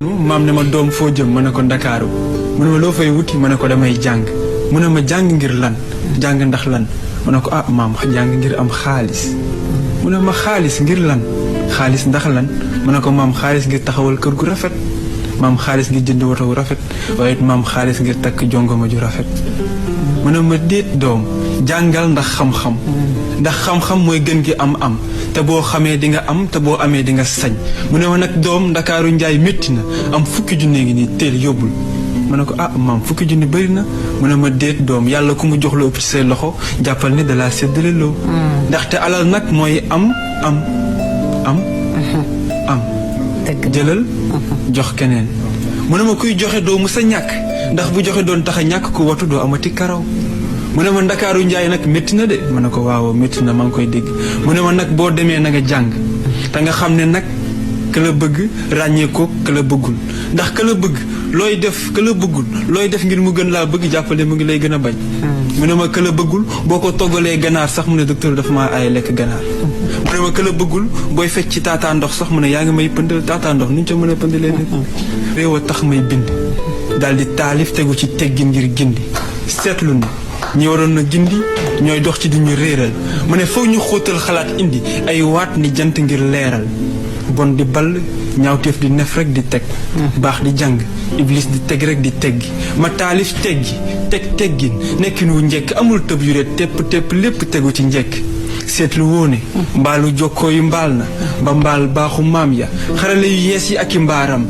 maam ne ma doom foo jëm ma ne ko Ndakaaru mu ne ma loo fay wuti ma ne ko damay jàng mu ne ma jàng ngir lan jàng ndax lan ma ne ko ah maam jàng ngir am xaalis mu ne ma xaalis ngir lan xaalis ndax lan ma ne ko maam xaalis ngir taxawal kër gu rafet maam xaalis ngir jënd woto wu rafet waaye it maam xaalis ngir takk jongoma ju rafet mu ne ma déet doom jàngal ndax xam-xam ndax xam-xam mooy gën gi am te boo xamee di nga am te boo amee di nga sañ mu ne ma nag doom Ndakaaru njaay métti na am fukki junne ngi nii teel yóbbul ma ne ko ah maam fukki junni bëri na mu ne ma déet doom yàlla ku mu jox la ëpp ci say loxo jàppal ne dalaa séddale loo ndaxte alal nag mooy am jëlal jox keneen mu ne ma kuy joxe doo mu sa ñàkk ndax bu joxe doon tax a ñàkk ku watu doo amati karaw mu ne ma Ndakaaru njaay nag métti na de ma ne ko waaw métti na maa ngi koy dégg mu ne ma nag boo demee na nga jàng te nga xam ne nag ka la bëgg ràññee ko ka la bëggul ndax ka la bëgg looy def ka la bëggul looy def ngir mu gën laa bëgg jàppale mu ngi lay gën a bañ mu ne ma ka la bëggul boo ko toggalee ganaar sax mu ne docteur dafa maa ay lekk ganaar mu ne ma ka la bëggul booy fecc ci taataa ndox sax mu ne yaa ngi may pëndal taataa ndox nu ñu ca mën a pëndalee nit réew a tax may bind daal di taalif tegu ci teggin ngir gindi seetlu na ñi waroon na gindi ñooy dox ci di ñu réeral mu ne foog ñu xóotal xalaat indi ay waat ni jant ngir leeral bon di ball ñaawteef di nef rek di teg baax di jàng iblis di teg rek di teggi ma taalif teggi teggin nekkin wu njekk amul tëb yu rek tepp lépp tegu ci njekk seetlu woone mbaalu jokkoo yu mbaal na ba mbaal baaxu maam ya xarale yu yees yi ak i mbaaram